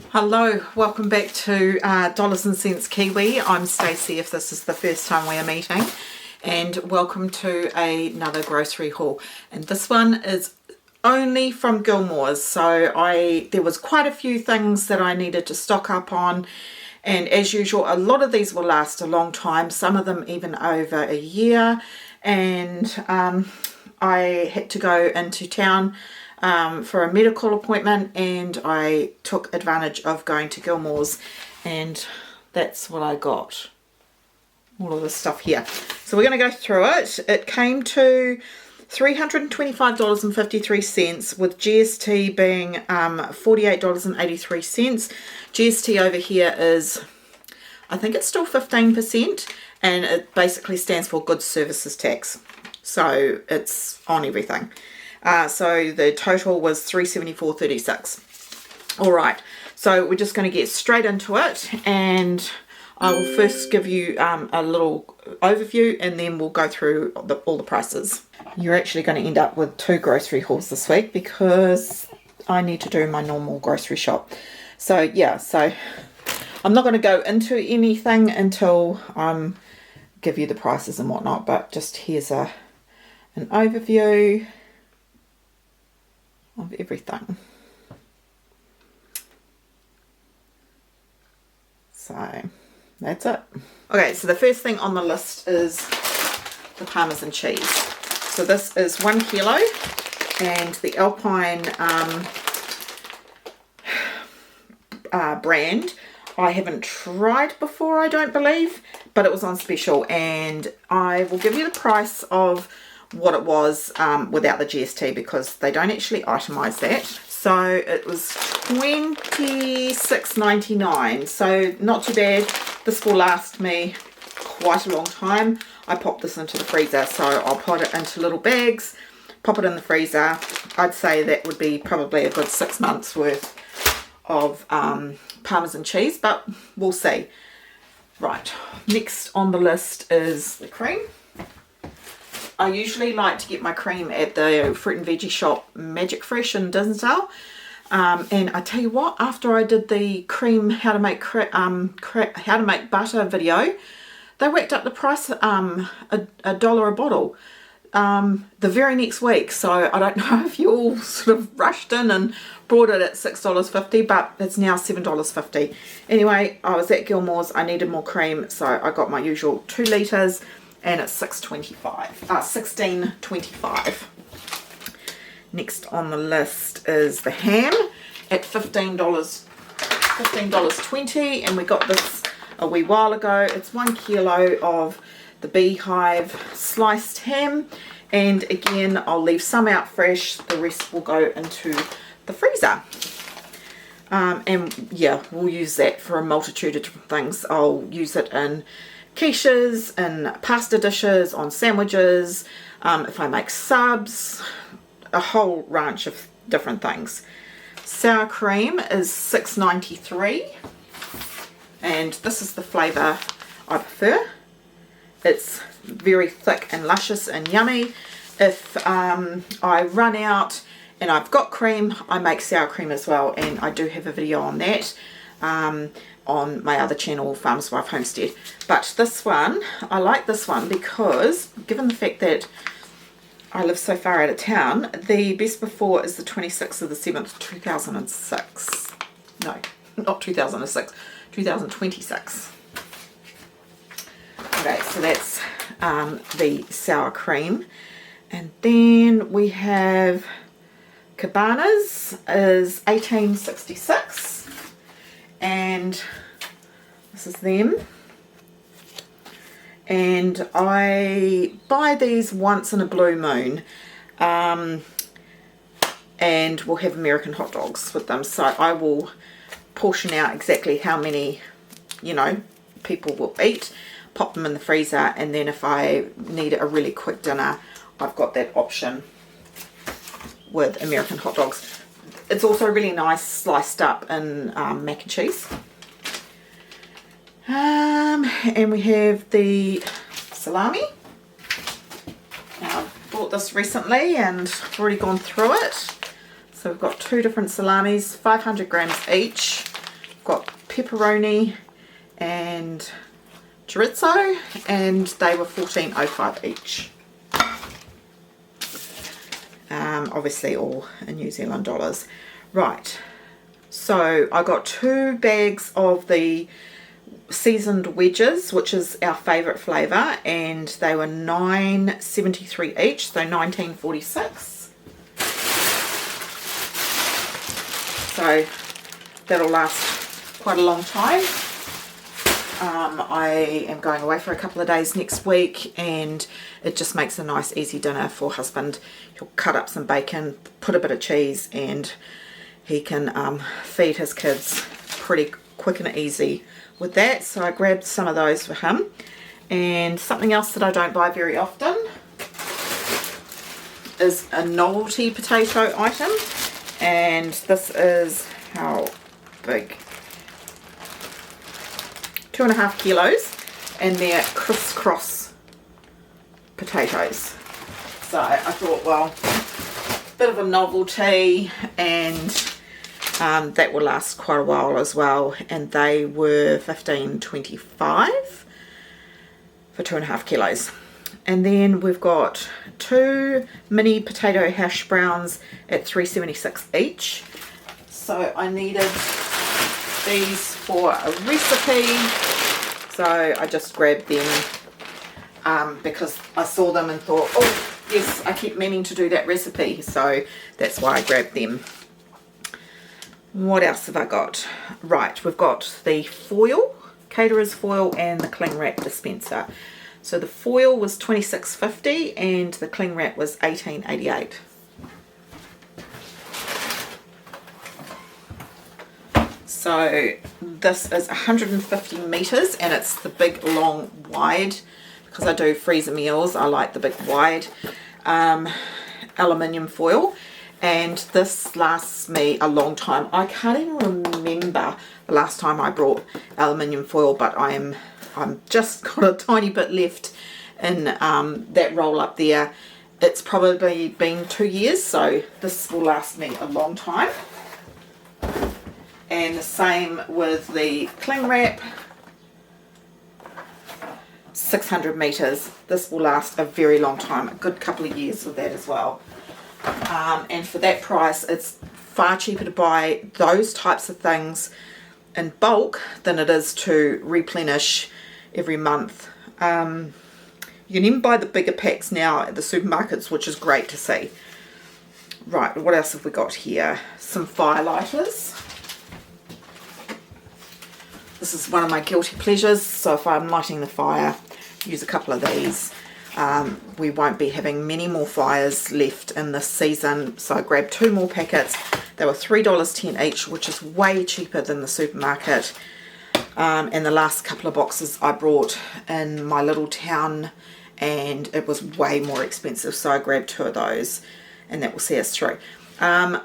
Hello, welcome back to Dollars and Cents Kiwi. I'm Stacey if this is the first time we are meeting, and welcome to another grocery haul. And this one is only from Gilmours, so there was quite a few things that I needed to stock up on, and as usual a lot of these will last a long time, some of them even over a year. And I had to go into town for a medical appointment, and I took advantage of going to Gilmours, and that's what I got. All of this stuff here. So we're going to go through it. It came to $325.53 with GST being $48.83. GST over here is, I think it's still 15%, and it basically stands for Goods Services Tax. So it's on everything. So the total was $374.36. All right, so we're just going to get straight into it, and I will first give you a little overview, and then we'll go through all the prices. You're actually going to end up with two grocery hauls this week because I need to do my normal grocery shop. So yeah, so I'm not going to go into anything until I give you the prices and whatnot, but just here's an overview of everything. So that's it. Okay, so the first thing on the list is the Parmesan cheese. So this is 1 kilo, and the Alpine brand I haven't tried before, I don't believe, but it was on special, and I will give you the price of what it was without the GST because they don't actually itemize that. So it was $26.99, so not too bad. This will last me quite a long time. I popped this into the freezer, so I'll put it into little bags, pop it in the freezer. I'd say that would be probably a good 6 months worth of Parmesan cheese, but we'll see. Right, next on the list is the cream. I usually like to get my cream at the fruit and veggie shop Magic Fresh in Dinsdale. And I tell you what, after I did the cream how to make butter video, they whacked up the price $1 a bottle the very next week. So I don't know if you all sort of rushed in and brought it at $6.50, but it's now $7.50. Anyway, I was at Gilmours, I needed more cream, so I got my usual 2 litres, and it's $16.25. Next on the list is the ham at $15.20, and we got this a wee while ago. It's 1 kilo of the Beehive sliced ham, and again I'll leave some out fresh, the rest will go into the freezer. And yeah, we'll use that for a multitude of different things. I'll use it in quiches, in pasta dishes, on sandwiches, if I make subs, a whole range of different things. Sour cream is $6.93, and this is the flavour I prefer. It's very thick and luscious and yummy. If I run out and I've got cream, I make sour cream as well, and I do have a video on that on my other channel, Farmer's Wife Homestead. But this one, I like this one because, given the fact that I live so far out of town, the best before is the 26th of the 7th, 2006. No, not 2006, 2026. Okay, so that's the sour cream. And then we have Cabana's is $18.66. And this is them, and I buy these once in a blue moon, and we'll have American hot dogs with them, so I will portion out exactly how many, you know, people will eat, pop them in the freezer, and then if I need a really quick dinner, I've got that option with American hot dogs. It's also really nice sliced up in mac and cheese. And we have the salami. Now, I've bought this recently and I've already gone through it. So we've got 2 different salamis, 500 grams each. got pepperoni and chorizo, and they were $14.05 each. Obviously all in New Zealand dollars. Right, so I got 2 bags of the seasoned wedges, which is our favourite flavour, and they were $9.73 each, so $19.46. So that'll last quite a long time. I am going away for a couple of days next week, and it just makes a nice easy dinner for husband. He'll cut up some bacon, put a bit of cheese, and he can feed his kids pretty quick and easy with that. So I grabbed some of those for him. And something else that I don't buy very often is a novelty potato item, and this is how big? 2.5 kilos, and they're crisscross potatoes. So I thought, well, bit of a novelty, and that will last quite a while as well, and they were $15.25 for 2.5 kilos. And then we've got 2 mini potato hash browns at $3.76 each. So I needed these for a recipe, so I just grabbed them because I saw them and thought, oh yes, I keep meaning to do that recipe, so that's why I grabbed them. What else have I got? Right, we've got the foil, caterer's foil, and the cling wrap dispenser. So the foil was $26.50 and the cling wrap was $18.88. So this is 150 meters, and it's the big, long, wide. Because I do freezer meals, I like the big, wide aluminium foil, and this lasts me a long time. I can't even remember the last time I brought aluminium foil, but I'm just got a tiny bit left in that roll up there. It's probably been 2 years, so this will last me a long time. And the same with the cling wrap, 600 meters. This will last a very long time, a good couple of years with that as well. And for that price, it's far cheaper to buy those types of things in bulk than it is to replenish every month. You can even buy the bigger packs now at the supermarkets, which is great to see. Right, what else have we got here? Some firelighters. This is one of my guilty pleasures, so if I'm lighting the fire, use a couple of these. We won't be having many more fires left in this season, so I grabbed 2 more packets. They were $3.10 each, which is way cheaper than the supermarket. And the last couple of boxes I brought in my little town, and it was way more expensive, so I grabbed 2 of those, and that will see us through.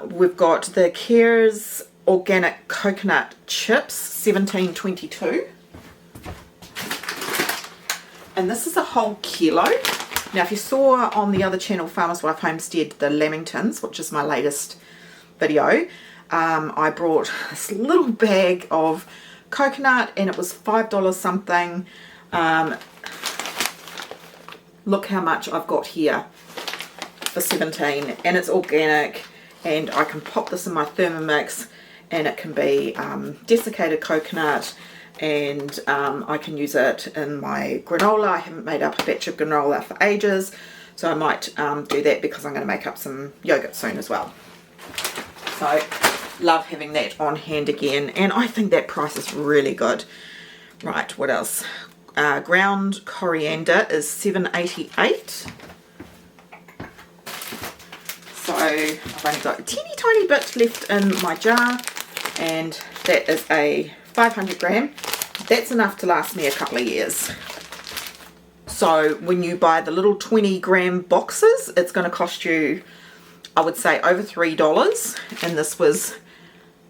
We've got the Cares organic coconut chips, $17.22, and this is a whole kilo. Now if you saw on the other channel, Farmer's Wife Homestead, the Lamingtons, which is my latest video, I brought this little bag of coconut, and it was $5 something. Look how much I've got here for $17, and it's organic, and I can pop this in my Thermomix, and it can be desiccated coconut, and I can use it in my granola. I haven't made up a batch of granola for ages, so I might do that because I'm going to make up some yogurt soon as well. So love having that on hand again, and I think that price is really good. Right, what else? Ground coriander is $7.88. So I've only got a teeny tiny bit left in my jar, and that is a 500 gram. That's enough to last me a couple of years. So when you buy the little 20 gram boxes, it's going to cost you, I would say, over $3, and this was,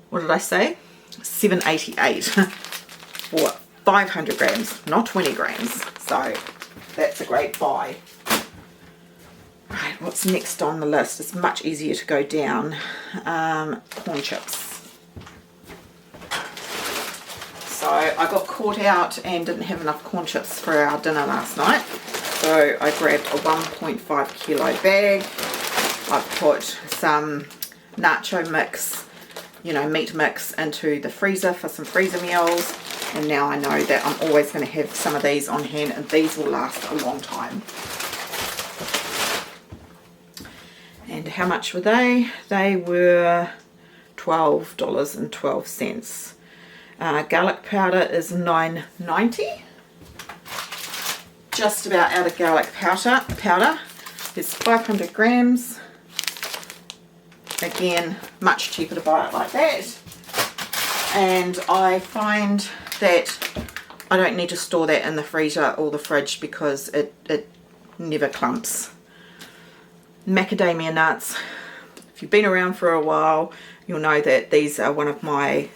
what did I say, $7.88 for 500 grams, not 20 grams. So that's a great buy. Right, what's next on the list? It's much easier to go down. Corn chips. So I got caught out and didn't have enough corn chips for our dinner last night. So I grabbed a 1.5 kilo bag. I've put some nacho mix, you know, meat mix into the freezer for some freezer meals. And now I know that I'm always going to have some of these on hand, and these will last a long time. And how much were they? They were $12.12. Garlic powder is $9.90. Just about out of garlic powder. There's 500 grams. Again, much cheaper to buy it like that. And I find that I don't need to store that in the freezer or the fridge because it never clumps. Macadamia nuts. If you've been around for a while, you'll know that these are one of my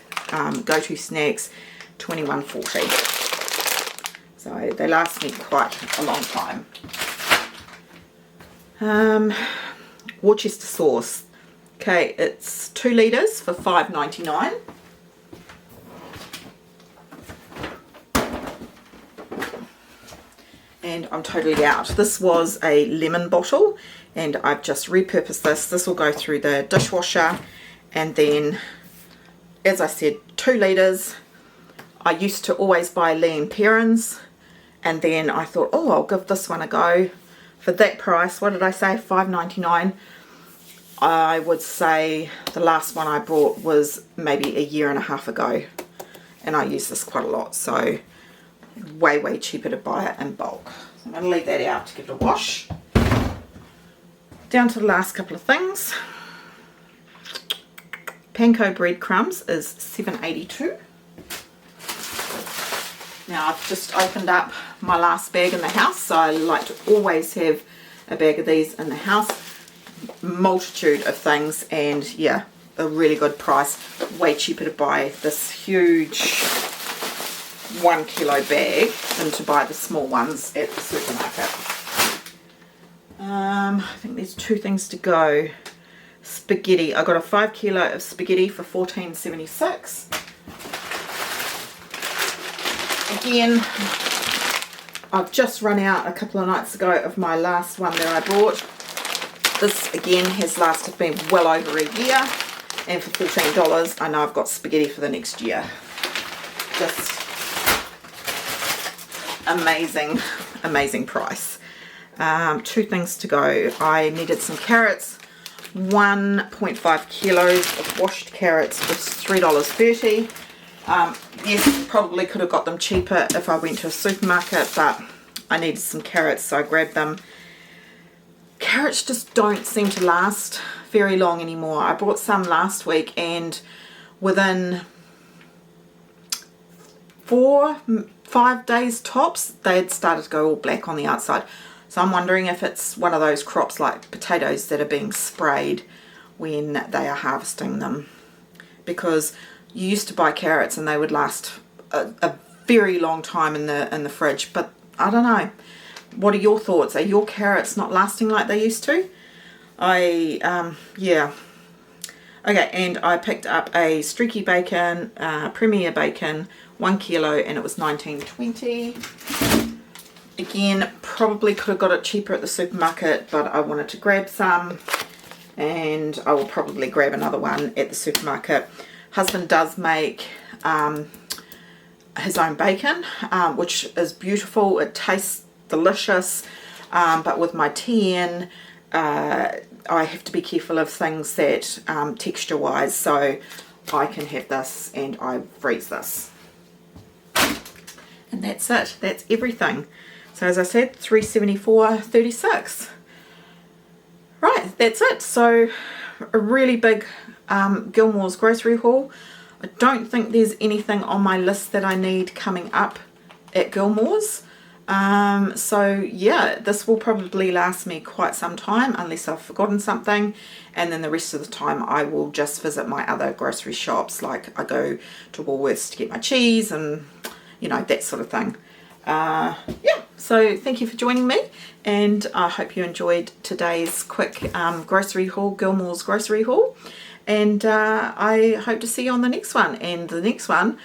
go-to snacks. $21.40. So they last me quite a long time. Worcester sauce. Okay, it's 2 litres for $5.99. And I'm totally out. This was a lemon bottle, and I've just repurposed this. This will go through the dishwasher, and then, as I said, 2 litres. I used to always buy Lee & Perrins, and then I thought, oh, I'll give this one a go. For that price, what did I say, $5.99? I would say the last one I bought was maybe a year and a half ago, and I use this quite a lot, so way cheaper to buy it in bulk. So I'm going to leave that out to give it a wash. Down to the last couple of things. Panko breadcrumbs is $7.82. Now I've just opened up my last bag in the house, so I like to always have a bag of these in the house. Multitude of things, and yeah, a really good price. Way cheaper to buy this huge 1 kilo bag than to buy the small ones at the supermarket. I think there's 2 things to go. Spaghetti. I got a 5 kilo of spaghetti for $14.76. Again, I've just run out a couple of nights ago of my last one that I bought. This again has lasted me well over a year, and for $14 I know I've got spaghetti for the next year. Just amazing price. 2 things to go. I needed some carrots. 1.5 kilos of washed carrots was $3.30. Yes, probably could have got them cheaper if I went to a supermarket, but I needed some carrots, so I grabbed them. Carrots just don't seem to last very long anymore. I bought some last week, and within 4-5 days tops, they had started to go all black on the outside. So I'm wondering if it's one of those crops like potatoes that are being sprayed when they are harvesting them. Because you used to buy carrots and they would last a very long time in the fridge, but I don't know. What are your thoughts? Are your carrots not lasting like they used to? Yeah. Okay, and I picked up a streaky bacon, Premier bacon, 1 kilo, and it was $19.20. Again, probably could have got it cheaper at the supermarket, but I wanted to grab some, and I will probably grab another one at the supermarket. Husband does make his own bacon, which is beautiful. It tastes delicious, but with my TN, I have to be careful of things that texture wise, so I can have this and I freeze this, and that's it. That's everything. So as I said, $374.36. Right, that's it. So a really big Gilmours grocery haul. I don't think there's anything on my list that I need coming up at Gilmours. So yeah, this will probably last me quite some time unless I've forgotten something, and then the rest of the time I will just visit my other grocery shops, like I go to Woolworths to get my cheese and you know, that sort of thing. Yeah, so thank you for joining me, and I hope you enjoyed today's quick grocery haul, Gilmours grocery haul, and I hope to see you on the next one. And the next one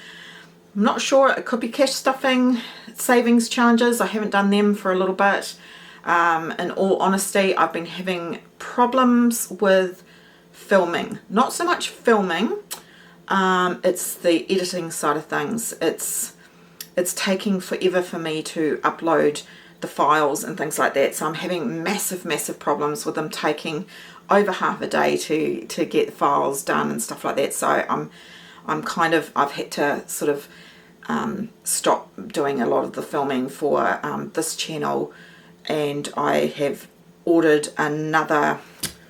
I'm not sure, it could be cash stuffing, savings charges. I haven't done them for a little bit. In all honesty, I've been having problems with filming. Not so much filming, it's the editing side of things. It's taking forever for me to upload the files and things like that. So I'm having massive problems with them taking over half a day to get the files done and stuff like that. So I've had to sort of stop doing a lot of the filming for this channel, and I have ordered another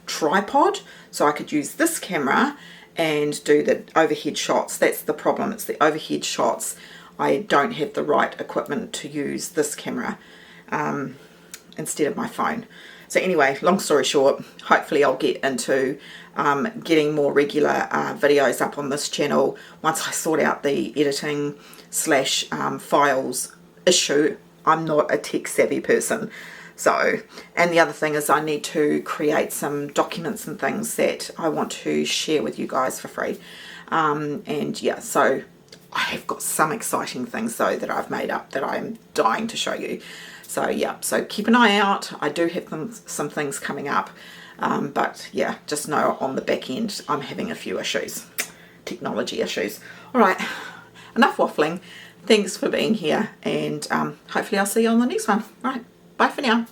tripod so I could use this camera and do the overhead shots. That's the problem, it's the overhead shots. I don't have the right equipment to use this camera instead of my phone. So anyway, long story short, hopefully I'll get into getting more regular videos up on this channel once I sort out the editing slash files issue. I'm not a tech savvy person. So, and the other thing is I need to create some documents and things that I want to share with you guys for free. And yeah, so I have got some exciting things though that I've made up that I'm dying to show you. So yeah, so keep an eye out. I do have some things coming up. But yeah, just know on the back end I'm having a few issues, technology issues. All right, enough waffling. Thanks for being here, and hopefully I'll see you on the next one. All right, bye for now.